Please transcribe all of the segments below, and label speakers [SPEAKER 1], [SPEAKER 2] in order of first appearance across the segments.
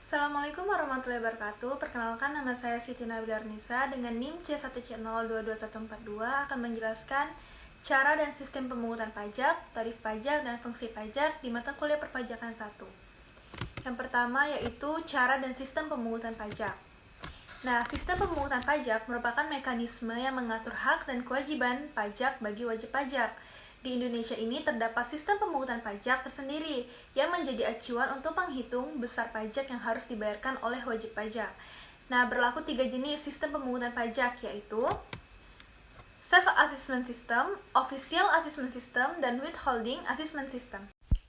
[SPEAKER 1] Assalamualaikum warahmatullahi wabarakatuh. Perkenalkan, nama saya Siti Nabila Arnisa dengan NIM C1C0222142 akan menjelaskan cara dan sistem pemungutan pajak, tarif pajak, dan fungsi pajak di mata kuliah perpajakan 1. Yang pertama yaitu cara dan sistem pemungutan pajak. Nah, sistem pemungutan pajak merupakan mekanisme yang mengatur hak dan kewajiban pajak bagi wajib pajak. Di Indonesia ini terdapat sistem pemungutan pajak tersendiri yang menjadi acuan untuk menghitung besar pajak yang harus dibayarkan oleh wajib pajak. Nah, berlaku 3 jenis sistem pemungutan pajak, yaitu Self-Assessment System, Official Assessment System, dan Withholding Assessment System.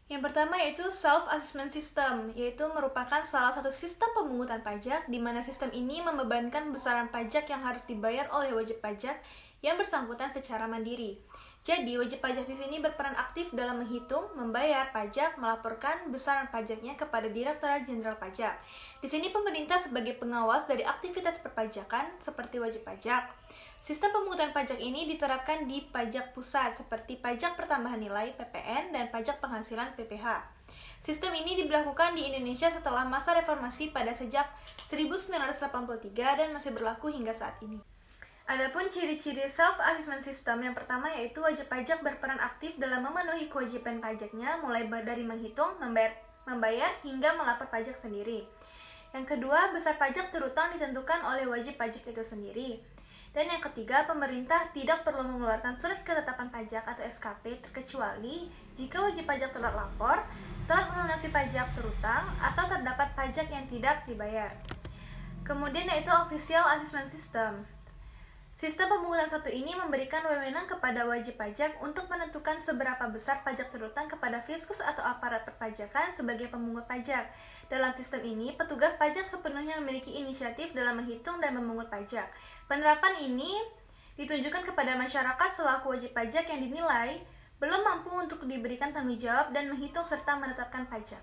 [SPEAKER 1] Yang pertama yaitu Self-Assessment System, yaitu merupakan salah satu sistem pemungutan pajak di mana sistem ini membebankan besaran pajak yang harus dibayar oleh wajib pajak yang bersangkutan secara mandiri. Jadi, wajib pajak di sini berperan aktif dalam menghitung, membayar pajak, melaporkan besaran pajaknya kepada Direktorat Jenderal Pajak. Di sini pemerintah sebagai pengawas dari aktivitas perpajakan seperti wajib pajak. Sistem pemungutan pajak ini diterapkan di pajak pusat seperti pajak pertambahan nilai (PPN) dan pajak penghasilan (PPH). Sistem ini diberlakukan di Indonesia setelah masa reformasi pada sejak 1983 dan masih berlaku hingga saat ini. Adapun ciri-ciri self-assessment system yang pertama yaitu wajib pajak berperan aktif dalam memenuhi kewajiban pajaknya mulai dari menghitung, membayar hingga melapor pajak sendiri. Yang kedua, besar pajak terutang ditentukan oleh wajib pajak itu sendiri. Dan yang ketiga, pemerintah tidak perlu mengeluarkan surat ketetapan pajak atau SKP terkecuali jika wajib pajak telat lapor, telat melunasi pajak terutang, atau terdapat pajak yang tidak dibayar. Kemudian yaitu Official Assessment System. Sistem pemungutan satu ini memberikan wewenang kepada wajib pajak untuk menentukan seberapa besar pajak terutang kepada fiskus atau aparat perpajakan sebagai pemungut pajak. Dalam sistem ini, petugas pajak sepenuhnya memiliki inisiatif dalam menghitung dan memungut pajak. Penerapan ini ditunjukkan kepada masyarakat selaku wajib pajak yang dinilai belum mampu untuk diberikan tanggung jawab dan menghitung serta menetapkan pajak.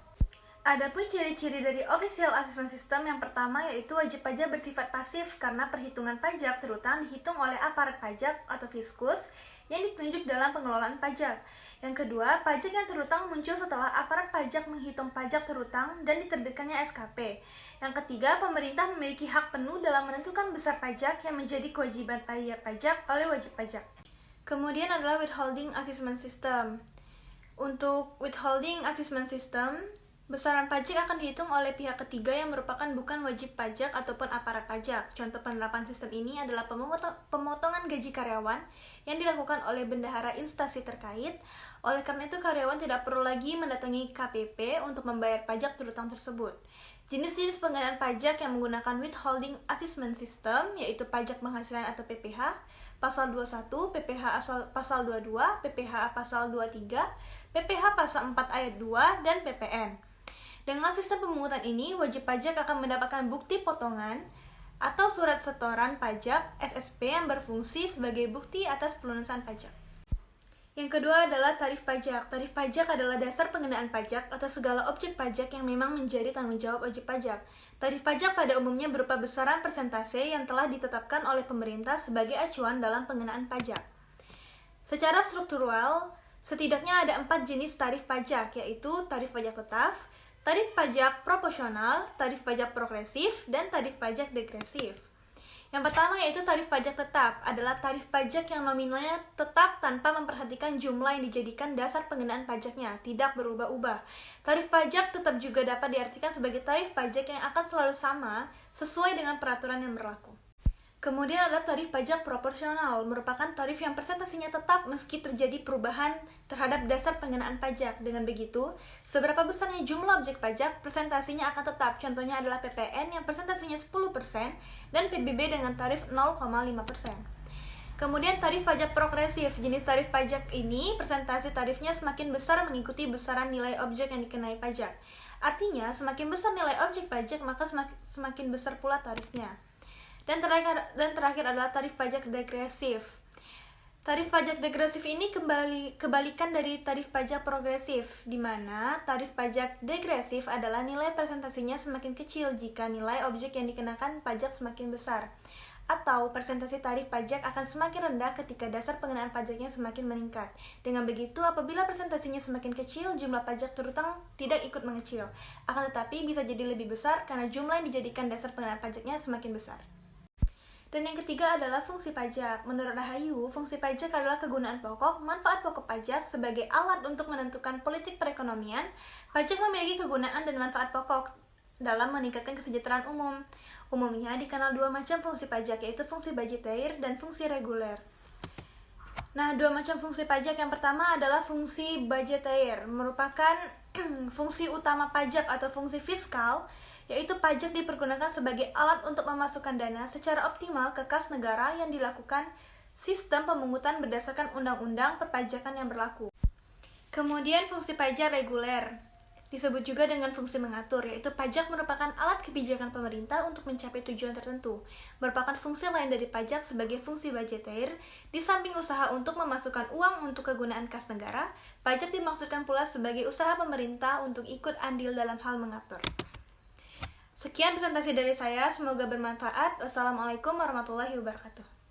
[SPEAKER 1] Adapun ciri-ciri dari Official Assessment System yang pertama yaitu wajib pajak bersifat pasif karena perhitungan pajak terutang dihitung oleh aparat pajak atau fiskus yang ditunjuk dalam pengelolaan pajak. Yang kedua, pajak yang terutang muncul setelah aparat pajak menghitung pajak terutang dan diterbitkannya SKP. Yang ketiga, pemerintah memiliki hak penuh dalam menentukan besar pajak yang menjadi kewajiban bayar pajak oleh wajib pajak. Kemudian adalah Withholding Assessment System. Untuk Withholding Assessment System, besaran pajak akan dihitung oleh pihak ketiga yang merupakan bukan wajib pajak ataupun aparat pajak. Contoh penerapan sistem ini adalah pemotongan gaji karyawan yang dilakukan oleh bendahara instansi terkait. Oleh karena itu, karyawan tidak perlu lagi mendatangi KPP untuk membayar pajak terutang tersebut. Jenis-jenis pengenaan pajak yang menggunakan Withholding Assessment System yaitu pajak penghasilan atau PPH, Pasal 21, PPH Pasal 22, PPH Pasal 23, PPH Pasal 4 Ayat 2, dan PPN. Dengan sistem pemungutan ini, wajib pajak akan mendapatkan bukti potongan atau surat setoran pajak SSP yang berfungsi sebagai bukti atas pelunasan pajak. Yang kedua adalah tarif pajak. Tarif pajak adalah dasar pengenaan pajak atas segala objek pajak yang memang menjadi tanggung jawab wajib pajak. Tarif pajak pada umumnya berupa besaran persentase yang telah ditetapkan oleh pemerintah sebagai acuan dalam pengenaan pajak. Secara struktural, setidaknya ada 4 jenis tarif pajak, yaitu tarif pajak tetap, tarif pajak proporsional, tarif pajak progresif, dan tarif pajak degresif. Yang pertama yaitu tarif pajak tetap, adalah tarif pajak yang nominalnya tetap tanpa memperhatikan jumlah yang dijadikan dasar pengenaan pajaknya, tidak berubah-ubah. Tarif pajak tetap juga dapat diartikan sebagai tarif pajak yang akan selalu sama sesuai dengan peraturan yang berlaku. Kemudian adalah tarif pajak proporsional, merupakan tarif yang persentasinya tetap meski terjadi perubahan terhadap dasar pengenaan pajak. Dengan begitu, seberapa besarnya jumlah objek pajak, presentasinya akan tetap. Contohnya adalah PPN yang presentasinya 10% dan PBB dengan tarif 0,5%. Kemudian tarif pajak progresif. Jenis tarif pajak ini, presentasi tarifnya semakin besar mengikuti besaran nilai objek yang dikenai pajak. Artinya, semakin besar nilai objek pajak, maka semakin besar pula tarifnya. Dan terakhir adalah tarif pajak degresif. Tarif pajak degresif ini kebalikan dari tarif pajak progresif, di mana tarif pajak degresif adalah nilai presentasinya semakin kecil jika nilai objek yang dikenakan pajak semakin besar. atau persentase tarif pajak akan semakin rendah ketika dasar pengenaan pajaknya semakin meningkat. Dengan begitu, apabila persentasenya semakin kecil, jumlah pajak terutang tidak ikut mengecil. Akan tetapi bisa jadi lebih besar karena jumlah yang dijadikan dasar pengenaan pajaknya semakin besar. Dan yang ketiga adalah fungsi pajak. Menurut Rahayu, fungsi pajak adalah kegunaan pokok, manfaat pokok pajak sebagai alat untuk menentukan politik perekonomian. Pajak memiliki kegunaan dan manfaat pokok dalam meningkatkan kesejahteraan umum. Umumnya dikenal dua macam fungsi pajak, yaitu fungsi budgeteer dan fungsi reguler. Nah, dua macam fungsi pajak yang pertama adalah fungsi budgeteer, merupakan fungsi utama pajak atau fungsi fiskal, yaitu pajak dipergunakan sebagai alat untuk memasukkan dana secara optimal ke kas negara yang dilakukan sistem pemungutan berdasarkan undang-undang perpajakan yang berlaku. Kemudian fungsi pajak reguler, disebut juga dengan fungsi mengatur, yaitu pajak merupakan alat kebijakan pemerintah untuk mencapai tujuan tertentu. Merupakan fungsi lain dari pajak sebagai fungsi budgeteer. Di samping usaha untuk memasukkan uang untuk kegunaan kas negara, pajak dimaksudkan pula sebagai usaha pemerintah untuk ikut andil dalam hal mengatur. Sekian presentasi dari saya, semoga bermanfaat. Wassalamualaikum warahmatullahi wabarakatuh.